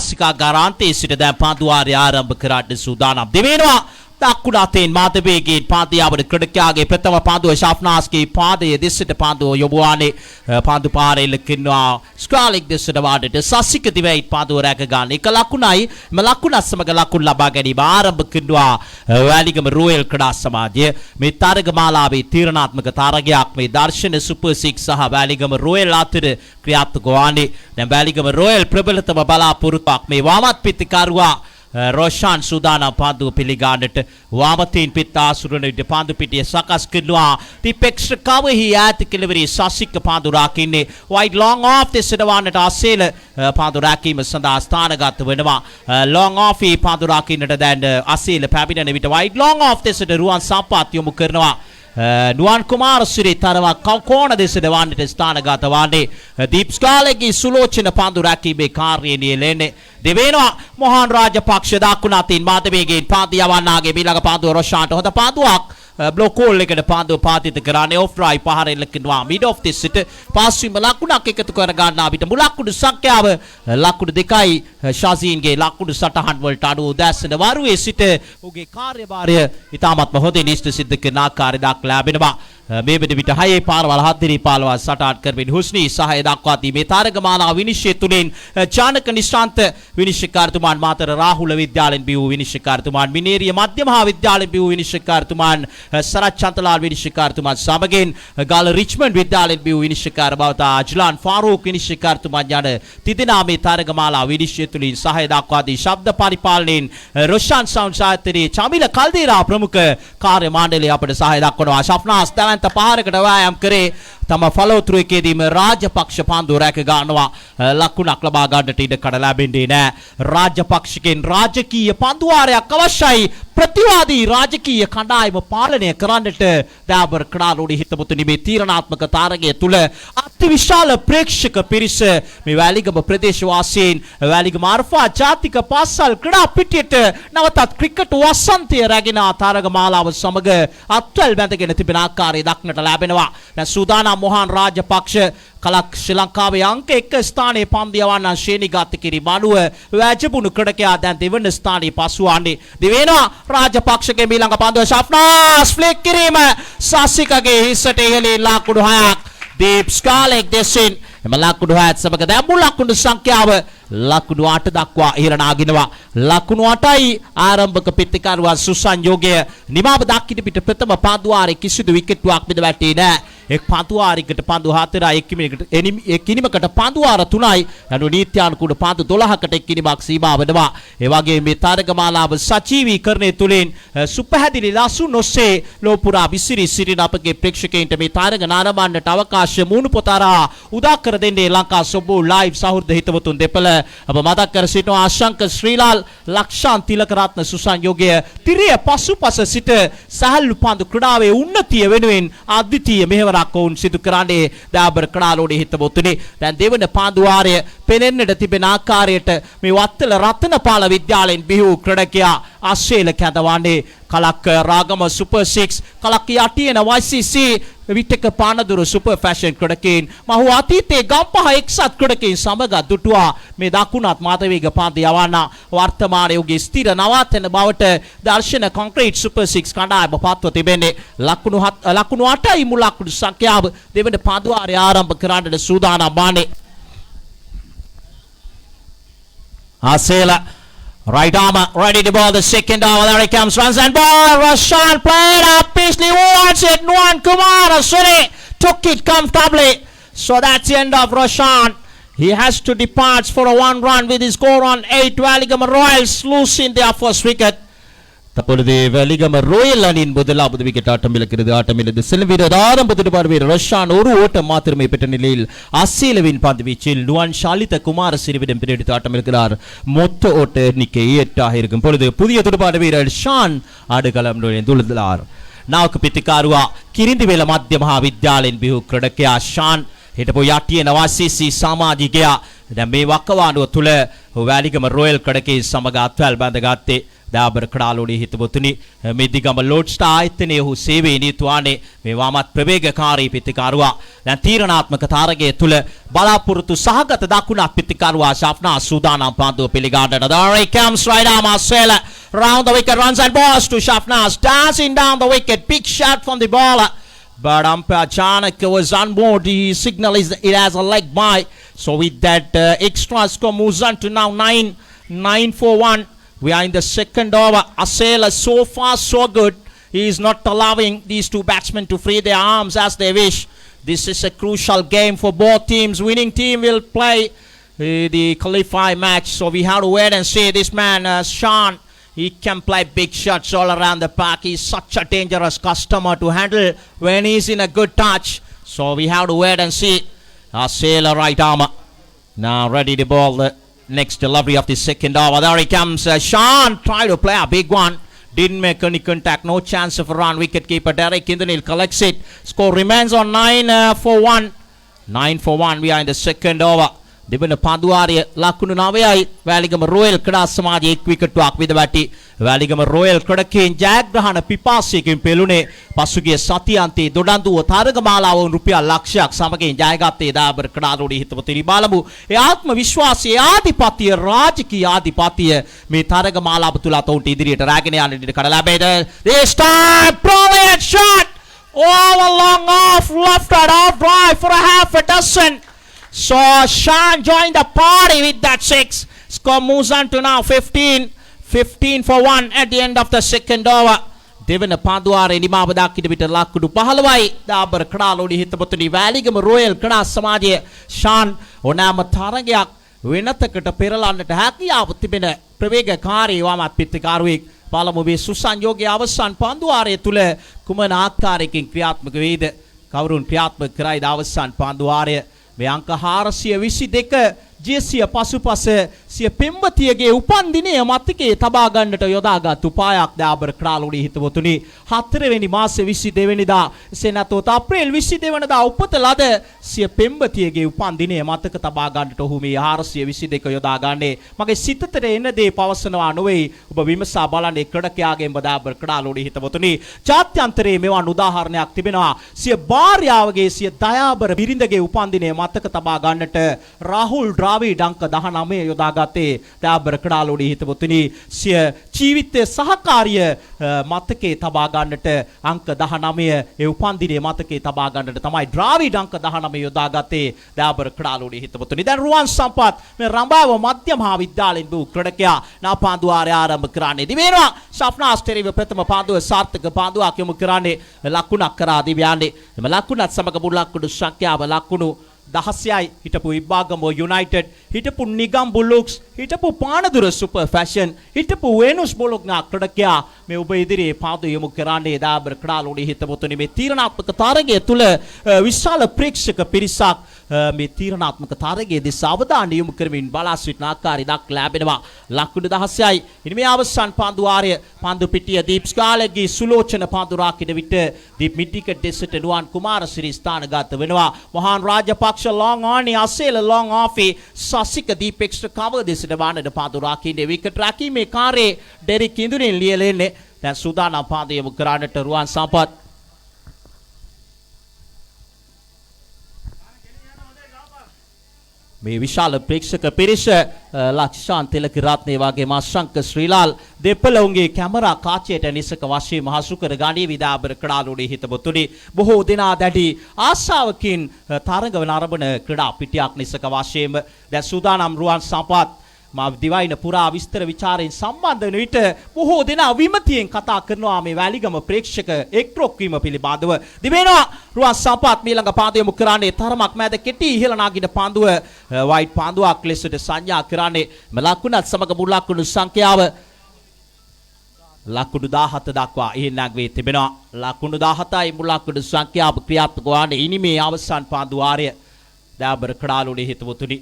සාසිකා ගාරාන්තයේ සිට දැන් පාන්දුවාරය ආරම්භ කරන්න සූදානම් දෙවෙනවා. දක්කුණාතෙන් මාතවේගේ පාන්දියාවට ක්‍රීඩකයාගේ ප්‍රථම පාන්දුව ශාෆ්නාස්ගේ පාදයේ දෙසට පාන්දුව යොමුවානේ පාන්දු පාරේ ලකිනවා ස්ක්‍රාලික් දෙසට වාඩට සසික දිවයි පාන්දුව රැක ගන්න එක ලකුණයි මේ ලකුණ සමග ලකුණ ලබා ගැනීම ආරම්භ කරනවා වැලිගම රොයල් ක්‍රීඩා සමාජය මේ තරගමාලාවේ තීරණාත්මක තරගයක් මේ දර්ශන සුපර් 6 සහ වැලිගම රොයල් අතර ක්‍රියාත්මක වන්නේ දැන් වැලිගම රොයල් ප්‍රබලතම බලාපොරොත්තුවක් මේ වාමත් පිටිකරුවා रोशान सुदाना पांदु पिलिगांडट वामतीन पिता सुरने विद पांदु पिटिय सकास किलवा टिपेक्स कावे ही आत किलवरी सासिक पांदु राकिने वाइड लॉन्ग ऑफ दिस सिडवानट आसेल पांदु राकीम संदा स्थानगत वेනවා लॉन्ग ऑफ ही पांदु राकिनට දැන් ආසීල පැමිණෙන විට वाइड लॉन्ग ऑफ දෙසට රුවන් සම්පාත් යොමු කරනවා නුවන් කුමාරසිරි තරම කෝණ දෙසට වන්නට ස්ථානගත වන්නේ දීප්ස්කාලේගේ සුලෝචන පාන්දු රැකීමේ කාර්යය නියැලෙන්නේ දෙවෙනවා මොහන් රාජපක්ෂ දක්ුණාතින් මාතවේගෙන් පාන්දු යවන්නාගේ ඊළඟ පාන්දුව රොෂාන්ට හොඳ පාන්දුවක් ब्लॉक कोल लेकर पांदो पातित कराने ऑफ ड्राइव पहारे लकिनवा मिड ऑफ दिस सिट पास में लाकुड़ा के कत कर गाना बिट मुलाकुड़ संख्याव लाकुड़ दिखाई शाजीन के लाकुड़ सटहन वल टाडू दैस नवारु ए सिट ओगे कार्यभार्य इतामत महोदय निष्ठ सिद्ध के ना कार्य दाखला बिनवा මේ වෙන විට හයේ පාරවල් හත්දිරි පාලවල් සටහන් කරමින් හුස්නි සහය දක්වා තිබේ තාරකමාලා විනිශ්චය තුලින් ජානක නිශාන්ත විනිශ්චයකාරතුමාන් මාතර රාහුල විද්‍යාලයෙන් බිව් විනිශ්චයකාරතුමාන් මිනේරිය මධ්‍ය මහා විද්‍යාලයෙන් බිව් විනිශ්චයකාරතුමාන් සරත් චන්තලාල් විනිශ්චයකාරතුමාන් සමගින් ගාල රිච්මන්ඩ් විද්‍යාලයෙන් බිව් විනිශ්චයකාර බවතා අජ්ලාන් ෆාරූක් විනිශ්චයකාරතුමාන් යන තිදෙනා මේ තාරකමාලා විනිශ්චය තුලින් සහය දක්වා දී ශබ්ද පරිපාලනයෙන් රොෂාන් සවුන්ඩ් සාහිත්‍යයේ චමිල කල්දේරා ප්‍රමුඛ කාර්ය මණ්ඩලය අපට සහය දක්වනවා ශාෆ්නාස් පහරකට වෑයම් කරේ තම ෆලෝ ත්‍රු එකේදීම රාජපක්ෂ පාන්දුව රැක ගන්නවා ලකුණක් ලබා ගන්නට ඉඩ කඩ ලැබෙන්නේ නැහැ රාජපක්ෂගෙන් රාජකීය පන්දුවාරයක් අවශ්‍යයි ප්‍රතිවාදී රාජකීය කණ්ඩායම පාලනය කරන්නට ඩාබර් ක්‍රාලෝඩි හිතමුතුනි මේ තීරණාත්මක තාරකය තුල අතිවිශාල ප්‍රේක්ෂක පිරිස මේ වැලිගම ප්‍රදේශවාසීන් වැලිගම අර්ෆා ජාතික පාසල් ක්‍රීඩා පිටියට නවතත් ක්‍රිකට් වසන්තය රැගෙන තාරකමාලාව සමග අත්වැල් බැඳගෙන තිබෙන ආකාරය දක්නට ලැබෙනවා දැන් සූදානම් මොහන් රාජපක්ෂ කලක් ශ්‍රී ලංකාවේ අංක 1 ස්ථානයේ පන්දු යවන්න ශ්‍රේණිගත කිරීම අනුව වැජබුණු ක්‍රීඩකයා දැන් දෙවන ස්ථානයේ පසුවන්නේ දෙවෙනවා රාජපක්ෂගේ ඊළඟ පන්දුව ශාෆ්නාස් ෆ්ලික් කිරීම සාසිකගේ හිසට ඉහළින් ලකුණු 6ක් දීප් ස්කාලෙක් දෙසින් එම ලකුණු 6ත් සමග දැන් මුල් ලකුණු සංඛ්‍යාව ලකුණු 8 දක්වා ඉහළ නාගිනවා ලකුණු 8යි ආරම්භක පිටිකරුවා සුසංයෝගය නිමාව දක්කිට පිට ප්‍රථම පාන්දුවාරේ කිසිදු විකට්ටුවක් බිඳ වැටේ නැහැ එක් පාන්දුවාරයකට පාන්දු 4යි එක් කිනිමකට පාන්දුවාර 3යි යනු නීත්‍යානුකූල පාන්දු 12කට එක් කිනිමක් සීමා වෙනවා ඒ වගේ මේ තාරකමාලාව සජීවීකරණය තුලින් සුපහැදිලි ලසු නොසේ ලෝපුරා විසිරි සිටින අපගේ ප්‍රේක්ෂකයන්ට මේ තාරක නානමන්නට අවකාශ මුණු පොතරා උදා කර දෙන්නේ ලංකා සොබෝ ලයිව් සහෘද හිතවතුන් දෙපළ අප මතක් කර සිටිනවා අශංක ශ්‍රීලාල් ලක්ෂාන් තිලකරත්න සුසංයෝගය තිරිය පසුපස සිට සහල්ලු පාන්දු ක්‍රීඩාවේ උන්නතිය වෙනුවෙන් අද්විතීය මෙහෙවරක් වුන් සිදු කරන්නේ ඩාබර් ක්‍රාලෝඩි හිතවතුනි දැන් දෙවන පාන්දුවාරය පෙනෙන්නට තිබෙන ආකාරයට මේ වත්තල රත්නපාල විද්‍යාලයෙන් බිහි ක්‍රීඩකයා ආශ්‍රේල කැඳවන්නේ කලක් රාගම සුපර් 6 කලක් යටියන YCC විටක පානදුර සුපර් ෆැෂන් ක්‍රීඩකයන් මහු අතීතයේ ගම්පහ එක්සත් ක්‍රීඩකයන් සමග දුටුවා මේ දකුණත් මාතවේග පාන්දු යවන්න වර්තමානයේ උගේ ස්ථිර නවාතැන බවට දර්ශන කොන්ක්‍රීට් සුපර් 6 කණ්ඩායම පත්ව තිබෙන්නේ ලකුණු 8යි මුල් ලකුණු සංඛ්‍යාව දෙවන පාන්දුවාරය ආරම්භ කරන්නට සූදානම් වන්නේ Asela right arm ready to ball the second over there it comes runs and ball Roshan played up Beasley wants it Nuwan Kumar Suri took it comfortably so that's the end of Roshan he has to depart for a 1 run with his score on 8 Waligam Royals losing their first wicket தற்பொழுது Weligama royal அணியின் முதலாவது wicket ஆட்டம் இழக்கிறது ஆட்டம் இழந்து செல்லும் வீரர் ஆரம்பத்தில் வீரர் ரோஷான் ஒரு ஓட்டம் மாத்திரமே பெற்ற நிலையில் அசீலவின் பந்து வீச்சில் லுவான் ஷாலித குமார சிறுவிடம் பிடித்து ஆட்டம் இருக்கிறார் மொத்த ஓட்ட எண்ணிக்கை 8 ஆக இருக்கும் பொழுது புதிய துடுப்பாட்ட வீரர் ஷான் ஆடுகளம் நுழைந்துள்ளார் நாவுக்கு பித்திக்காருவா කිරින්දිවේල මධ්‍ය මහා විද්‍යාලයෙන් බිහි ක්‍රීඩකයා ෂාන් හිටපු යටිය නවාසිසි සමාජිකයා දැන් මේ වකවානුව තුල වැලිගම රොයල් ක්‍රීඩකයේ සමග අත්වැල් බැඳගත්තේ දාබර කඩාලෝඩි හිතවතුනි මෙදිගම ලෝඩ්ස්ටා ආයතනයේ ඔහු සේවයේ නියුතුවානේ මේ වාමත් ප්‍රවේගකාරී පිටිකරුවා දැන් තීරණාත්මක තරගයේ තුල බලාපොරොත්තු සහගත දකුණක් පිටිකරුවා ශාෆ්නා සූදානම් පාන්දුව පිළිගන්නට. There he comes right now, Marcela round the wicket, runs and balls to Shafnas, dancing down the wicket, big shot from the bowler. But umpire Chanakya was on board. The signal is it has a leg by. So with that extra score moves on to now 9 for 1. We are in the second over. Asela so far so good. He is not allowing these two batsmen to free their arms as they wish. This is a crucial game for both teams. Winning team will play the qualifying match. So we have to wait and see. This man Sean, he can play big shots all around the park. He's such a dangerous customer to handle when he's in a good touch. So we have to wait and see. Asela right armour now ready to bowl the next delivery of the second over. There he comes. Sean tried to play a big one. Didn't make any contact. No chance of a run. Wicket keeper Derek Kindanil collects it. Score remains on 9 for 1. 9 for 1. We are in the second over. දෙවන පන්දුවාරිය ලකුණු 9යි Weligama royal ක්‍රඩා සමාජයේ 1 විකට්ටුවක් විදවැටි Weligama royal ක්‍රඩකෙන් ජයග්‍රහණ පිපාසයකින් පෙළුනේ පසුගිය සතියන්තයේ දොඩන්දුව තරගමාලාව රුපියල් ලක්ෂයක් සමගින් ජයගත්තේ දාබර ක්‍රඩාලෝඩි හිතවතුනි බලමු ඒ ආත්ම විශ්වාසයේ ආධිපත්‍ය රාජකීය ආධිපත්‍ය මේ තරගමාලාව තුල අතොන්ට ඉදිරියට රැගෙන යන්න ඉඩ කඩ ලැබෙද this time brilliant shot all along off left and off drive for a half a dozen. So Sean joined the party with that 6. Score moves on to now 15 for 1 at the end of the second over. දෙවන පන්දුවාරේ නිමාව දක්කිට විතර ලකුණු 15යි දාබර කඩාලෝඩි හිතපොතුනි Weligama royal ක්‍රඩා සමාජයේ ෂාන් ඕනෑම තරගයක් වෙනතකට පෙරලන්නට හැකියාව තිබෙන ප්‍රවේගකාරී වමත් පිටිකාරුවෙක් පළමුවේ සුසංයෝගයේ අවසන් පන්දුවාරයේ තුල කුමන ආකාරයකින් ක්‍රියාත්මක වේද කවුරුන් ක්‍රියාත්මක කරයිද අවසන් පන්දුවාරය මේ අංක 422 ජේසිය පසුපස සිය පෙම්වතියගේ උපන් දිනය මතකයේ තබා ගන්නට යොදාගත් උපායක් දාබර ක්‍රාලෝඩි හිතවතුනි 4 වෙනි මාසේ 22 වෙනිදා එසේ නැතොත් අප්‍රේල් 22 වෙනිදා උපත ලද සිය පෙම්වතියගේ උපන් දිනය මතක තබා ගන්නට ඔහු මේ 422 යොදා ගන්නේ මගේ සිතට එන දේ පවසනවා නොවේ ඔබ විමසා බලන්නේ ක්‍රඩකයාගෙන් දාබර ක්‍රාලෝඩි හිතවතුනි ජාත්‍යන්තරයේ මෙවන් උදාහරණයක් තිබෙනවා සිය භාර්යාවගේ සිය දයාබර බිරිඳගේ උපන් දිනය මතක තබා ගන්නට රාහුල් ද්‍රාවිඩ් අංක 19 යොදාගත්තේ දාබර කඩාලෝඩි හිතවතුනි සිය ජීවිතයේ සහකාරිය මතකේ තබා ගන්නට අංක 19 ඒ උපන් දිනේ මතකේ තබා ගන්නට තමයි ද්‍රාවිඩ් අංක 19 යොදාගත්තේ දාබර කඩාලෝඩි හිතවතුනි දැන් රුවන් සම්පත් මේ රඹාව මධ්‍ය මහා විද්‍යාලයෙන් වූ ක්‍රීඩකයා නාපාන්දුවාරය ආරම්භ කරන්නේ දිවෙනවා ශාෆ්නාස් ටෙරිව ප්‍රථම පාන්දුව සාර්ථක පාන්දුවක් යොමු කරන්නේ ලකුණක් කරා දිව්‍යන්නේ එම ලකුණත් සමග මුල් ලකුණු සංඛ්‍යාව ලකුණු 16යි හිටපු ඉබ්බාගමෝ යුනයිටඩ් හිටපු නිගම් බුලුක්ස් හිටපු පානදුර සුපර් ෆැෂන් හිටපු වෙනුස් බොලොග්නා ක්‍රඩකයා මේ ඔබ ඉදිරියේ පාදු යොමු කරන්නේ දාබර කඩාලෝඩි හිතවතුනි මේ තීරණාත්මක තරගය තුල විශාල ප්‍රේක්ෂක පිරිසක් මේ තීරණාත්මක තරගයේ දෙස අවධානය යොමු කරමින් බලා සිටින ආකාරයක් ලැබෙනවා ලකුණු 16යි ඉනි මේ අවසන් පාන්දු වාරය පාන්දු පිටිය දීප් ස්කාලගේ සුලෝචන පාන්දු රාකින විට දීප් මිඩිකට් දෙසට නුවන් කුමාරසිරි ස්ථානගත වෙනවා Mohan Rajapaksa long on Asela long off Sasika deep extra cover this the one the පාන්දු රාකින්නේ විකට් රැකීමේ කාර්යයේ ඩෙරික් කිඳුනින් ලියලෙන්නේ දැන් සූදානම් පාන්දු යොමු කරන්නට රුවන් සම්පත් මේ විශාල ප්‍රේක්ෂක පිරිස ලක්ෂාන් තිලක රත්නේ වගේ මාශංක ශ්‍රීලාල් දෙපළවුන්ගේ කැමරා කාචයට නිසක වශයෙන් මහසු කර ගණී විදාබර කඩාලෝඩි හිතබතුනි බොහෝ දෙනා දැඩි ආශාවකින් තරඟවන ආරම්භන ක්‍රීඩා පිටියක් නිසක වශයෙන් දැන් සූදානම් රුවන් සම්පත් මා දිවයින පුරා විස්තර ਵਿਚාරයෙන් සම්බන්ධ වෙන විට බොහෝ දෙනා විමතියෙන් කතා කරනවා මේ වැලිගම ප්‍රේක්ෂක එක්රොක් වීම පිළිබඳව දිවෙනවා රුවන් සම්පත් මීළඟ පාන්දුව යොමු කරන්නේ තරමක් මැද කෙටි ඉහළ නාගින පාන්දුව වයිට් පාන්දුවක් ලෙසට සංඥා කරන්නේ ලකුණත් සමග මුල් ලකුණු සංඛ්‍යාව ලකුණු 17 දක්වා ඉහළ නැගී තිබෙනවා ලකුණු 17යි මුල් ලකුණු සංඛ්‍යාව ක්‍රියාත්මක වන්නේ ඉනිමේ අවසන් පාන්දු වාරය දාබර කඩාලෝඩි හිතවතුනි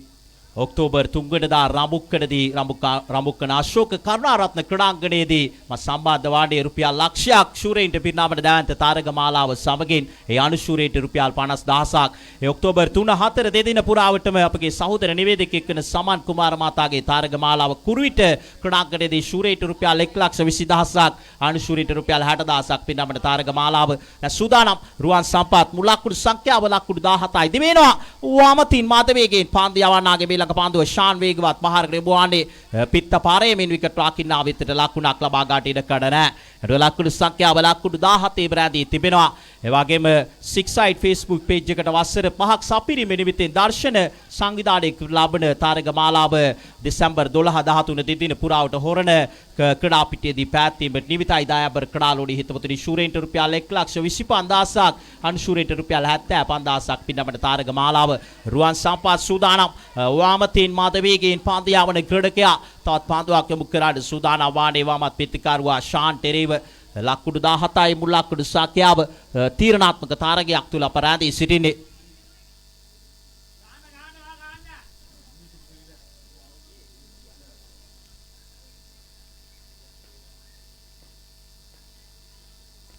ඔක්තෝබර් 3 වෙනිදා රඹුක්කනදී රඹුක්කන අශෝක කරුණාරත්න ක්‍රීඩාංගණයේදී සම්බන්ධ වාඩේ රුපියල් ලක්ෂයක් ශූරයින්ට පිරිනමන දැවැන්ත තාරක මාලාව සමගින් ඒ අනුශූරයින්ට රුපියල් 50000ක් ඒ ඔක්තෝබර් 3 4 දෙදින පුරාවටම අපගේ සහෝදර නිවේදකයෙක් වෙන සමන් කුමාර මහතාගේ තාරක මාලාව කුරුවිට ක්‍රීඩාංගණයේදී ශූරයින්ට රුපියල් 1,20,000ක් අනුශූරයින්ට රුපියල් 60,000ක් පිරිනමන තාරක මාලාව සූදානම් රුවන් සම්පත් මුලක්කුඩු සංඛ්‍යාව ලක්කුඩු 17යි දිවෙනවා වාමතින් මාධවේගෙන් පාන්දු යවන්නාගේ මේ ළඟ පාන්දුව ශාන් වේගවත් මහාර ග්‍රේබුවානේ පිත්ත පාරේමින් විකට් රාකින්නා විතට ලකුණක් ලබා ගන්නට ඉඩ කඩ නැහැ ලකුණු සංඛ්‍යාව ලකුණු 17 බරදී තිබෙනවා ඒ වගේම 6 side Facebook page එකට වසර 5ක් සපිරීමේ නිමිත්තෙන් දර්ශන සංවිධානය ලබන තාරක මාලාව දෙසැම්බර් 12 13 දින පුරාවට හොරණ ක්‍රීඩා පිටියේදී පැවැත්වීමට නිමිතයි දායබර ක්‍රීඩාලෝඩි හිතවතුනි ශූරයින්ට රුපියල් 1,25,000ක් අනුශූරයින්ට රුපියල් 75,000ක් පින්නමන තාරක මාලාව රුවන් සම්පත් සූදානම් වාමතීන් මාධවේගෙන් පාන්දු යවන ක්‍රීඩකයා තවත් පාන්දුවක් යොමු කරාට සූදානම් වානේ වාමත් පිටිකරුවා ශාන් ටෙරේව ලකුණු 17යි මුල් ලකුණු සංඛ්‍යාව තීරණාත්මක තාරකයක් තුල අපරාධී සිටින්නේ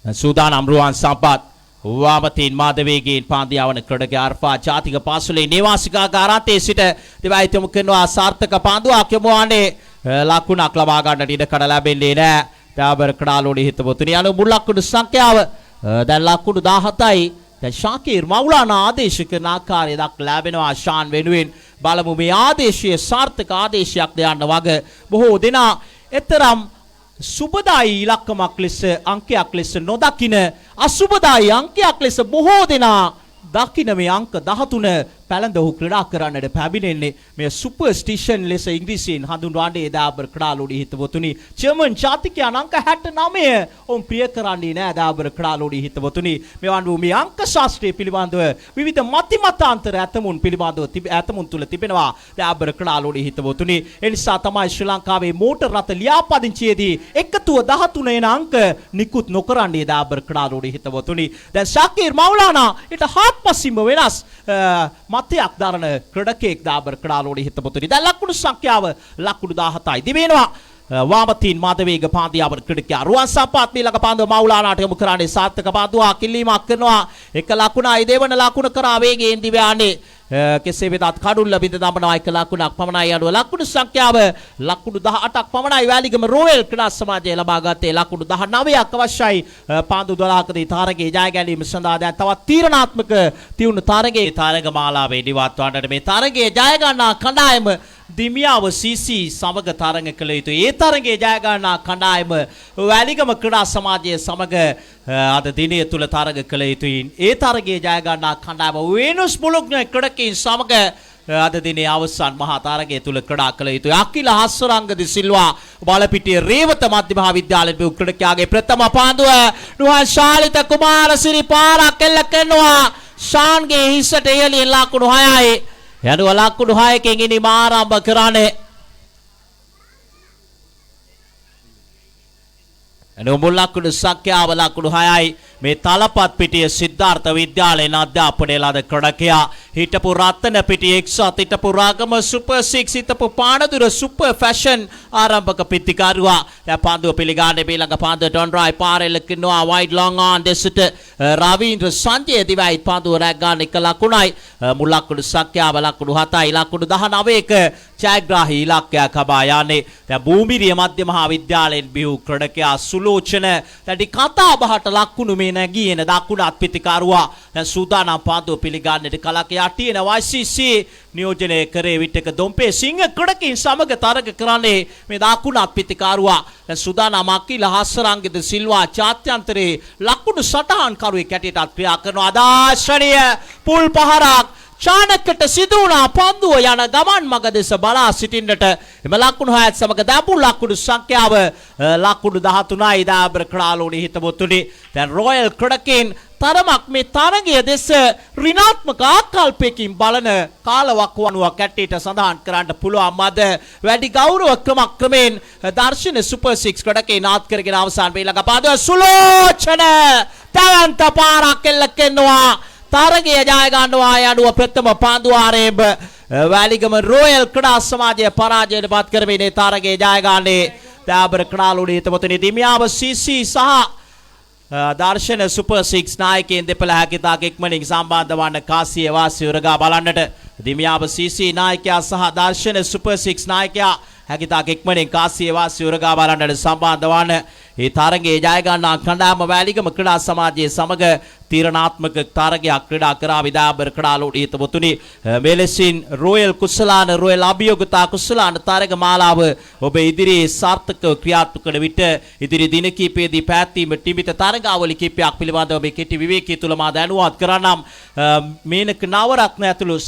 සූදානම් රුවන් සම්පත් වාමතීන් මාධවේගෙන් පාන්දු යවන ක්‍රීඩකයා අර්ෆා ජාතික පාසලේ නිවාසිකාගාරාන්තයේ සිට දෙවයි යොමු කරනවා සාර්ථක පාන්දුවක් යොමු වන්නේ ලකුණක් ලබා ගන්නට ඉඩ කඩ ලැබෙන්නේ නැහැ දාබර ක්‍රීඩාලෝඩි හිතවතුනි අනු මුල් ලකුණු සංඛ්‍යාව දැන් ලකුණු 17යි දැන් ශාකීර් මවුලානා ආදේශ කරන ආකාරය දක්වා ලැබෙනවා ශාන් වෙනුවෙන් බලමු මේ ආදේශයේ සාර්ථක ආදේශයක්ද යන්න වග බොහෝ දෙනා එතරම් සුබදායි ඉලක්කමක් ලෙස අංකයක් ලෙස නොදකින අසුබදායි අංකයක් ලෙස බොහෝ දෙනා දකින මේ අංක 13 පැලඳහු ක්‍රීඩා කරන්නට පැමිණෙන්නේ මේ සුපර්ස්ටිෂන් ලෙස ඉංග්‍රීසියෙන් හඳුන්වන්නේ දාබර ක්‍රීඩාලෝඩි හිතවතුනි ජර්මන් ජාතිකයන් අංක 69 ඔවුන් ප්‍රිය කරන්නේ නෑ දාබර ක්‍රීඩාලෝඩි හිතවතුනි මෙවන් වූ මේ අංක ශාස්ත්‍රයේ පිළිබඳව විවිධ මතිමතාන්තර ඇතමුන් පිළිබඳව ඇතමුන් තුල තිබෙනවා දාබර ක්‍රීඩාලෝඩි හිතවතුනි ඒ නිසා තමයි ශ්‍රී ලංකාවේ මෝටර් රථ ලියාපදිංචියේදී එකතුව 13 එන අංක නිකුත් නොකරන්නේ දාබර ක්‍රීඩාලෝඩි හිතවතුනි දැන් ශාකීර් මවුලානා ඊට හාත්පසින්ම වෙනස් මතයක් දරන ක්‍රීඩකයෙක් දාබර ක්‍රීඩාලෝඩි හිතවතුනි දැන් ලකුණු සංඛ්‍යාව ලකුණු 17යි දිවෙනවා වාමතීන් මාධවේග පාන්දු යවන ක්‍රීඩකයා රුවන් සම්පත් මීළඟ පාන්දුව මවුලානාට යොමු කරන්නේ සාර්ථක පාන්දුවක් කිල්ලීමක් කරනවා එක ලකුණයි දෙවන ලකුණ කරා වේගයෙන් දිව යන්නේ කෙසේ වෙතත් කඩුල්ල බිඳ දමනවා එක ලකුණක් පමණයි අඩුව ලකුණු සංඛ්‍යාව ලකුණු 18ක් පමණයි වැලිගම රෝයල් ක්‍රීඩා සමාජය ලබා ගත්තේ ලකුණු 19ක් අවශ්‍යයි පාන්දු 12කදී තාරකයේ ජය ගැනීම සඳහා දැන් තවත් තීරණාත්මක තියුණු තාරකයේ තාරක මාලාවේ දිවත් වන්නට මේ තාරකයේ ජය ගන්නා කණ්ඩායම දිමියාව CC සමග තරඟ කළ යුතුයි ඒ තරඟයේ ජය ගන්නා කණ්ඩායම වැලිගම ක්‍රීඩා සමාජය සමග අද දිනය තුල තරඟ කළ යුතුයි ඒ තරඟයේ ජය ගන්නා කණ්ඩායම වෙනුස් බුලුග්න ක්‍රීඩකයන් සමග අද දිනේ අවසන් මහා තරඟය තුල ක්‍රීඩා කළ යුතුයි අකිල හස්සරංග ද සිල්වා බලපිටිය රේවත මධ්‍ය මහා විද්‍යාලයේ බිහු ක්‍රීඩකයාගේ ප්‍රථම පාන්දුව නුවන් ශාලිත කුමාරසිරි පාරක් එල්ල කරනවා ශාන්ගේ හිසට එළියෙන් ලකුණු 6යි යනුව ලකුණු 6කින් ඉනිම ආරම්භ කරන්නේ එනු මුල් ලකුණු සංඛ්‍යාව ලකුණු 6යි මේ තලපත් පිටිය සිද්ධාර්ථ විද්‍යාලයේ අධ්‍යාපනය ලද ක්‍රීඩකයා හිටපු රත්න පිටිය එක්සත් හිටපු රාගම සුපර් 6 හිටපු පානදුර සුපර් ෆැෂන් ආරම්භක පිටිකරුවා දැන් පන්දුව පිළිගන්නේ ඊළඟ පන්දුව ඩොන්රායි පාරෙල්ල කිනවා වයිඩ් ලොං ආන් දෙසට රවීන්ද්‍ර සංජය දිවයි පන්දුව රැග් ගන්න එක ලකුණයි මුල් ලකුණු සංඛ්‍යාව ලකුණු 7යි ලකුණු 19ක ජයග්‍රාහී ඉලක්කයක් හබා යන්නේ දැන් භූමිරිය මධ්‍ය මහා විද්‍යාලයෙන් බිහු ක්‍රීඩකයා සුලෝචන දැන් කතා බහට ලකුණු මේ නැගියන දකුණත් පිටිකරුවා දැන් සූදානම් පන්දුව පිළිගන්නට කලක යටින YCC නියෝජනය කරේ විටක දොම්පේ සිංහ ක්‍රීඩකයන් සමග තරග කරන්නේ මේ දකුණත් පිටිකරුවා දැන් සූදානම් අකිල හස්සරංගද සිල්වා ජාත්‍යන්තරේ ලකුණු සටහන් කරුවෙක් හැටියට ක්‍රියා කරනවා ආදර්ශනීය පුල් පහරක් චානකට සිදු වුණා පන්දුව යන ගමන් මග දෙස බලා සිටින්නට එම ලකුණු 6ත් සමග දැපු ලකුණු සංඛ්‍යාව ලකුණු 13යි දාබර ක්‍රීඩාලෝඩි හිතවතුනි දැන් රොයල් ක්‍රීඩකයන් තරමක් මේ තරගය දෙස ඍණාත්මක ආකල්පයකින් බලන කාලවකවානුවක් ඇටේට සඳහන් කරන්න පුළුවන් මද වැඩි ගෞරව ක්‍රමයෙන් දර්ශන සුපර් 6 ක්‍රීඩකයන් නාත් කරගෙන අවසන් වේලක පාද සුලෝචන තවන්ත පාරක් එල්ල කෙනවා තරගය ජය ගන්නවා යනුව ප්‍රථම පාන්දු ආරම්භ වැලිගම රොයල් ක්‍රඩා සමාජය පරාජයට පත් කරමින් තරගය ජය ගන්නේ දාබර ක්‍රඩාලුණී හිතවතුනි දිමියාව සීසී සහ දර්ශන සුපර් 6 නායකයන් දෙපළ හැකිතාක් ඉක්මනින් සම්බන්ධ වන්න කාසිය වාසිය උරගා බලන්නට දිමියාව සීසී නායකයා සහ දර්ශන සුපර් 6 නායකයා හැකිතාක් ඉක්මනින් කාසිය වාසිය උරගා බලන්නට සම්බන්ධ වන්න ඒ තරගයේ ජය ගන්නා කණ්ඩායම වැලිගම ක්‍රීඩා සමාජයේ සමග තීරණාත්මක තරගයක් ක්‍රීඩා කරා විදාබර ක්‍රඩාලුණී හිතවතුනි මෙලෙසින් රොයල් කුසලාන රොයල් අභියෝගතා කුසලාන තරග මාලාව ඔබ ඉදිරියේ සාර්ථකව ක්‍රියාත්මක කරන විට ඉදිරි දින කිහිපයේදී පැවැත්වීම තිබිත තරගාවලි කිහිපයක් පිළිබඳව මේ කෙටි විවේකයේ තුල මා දැනුවත් කරන්නම් මේනක නවරත්න ඇතුළු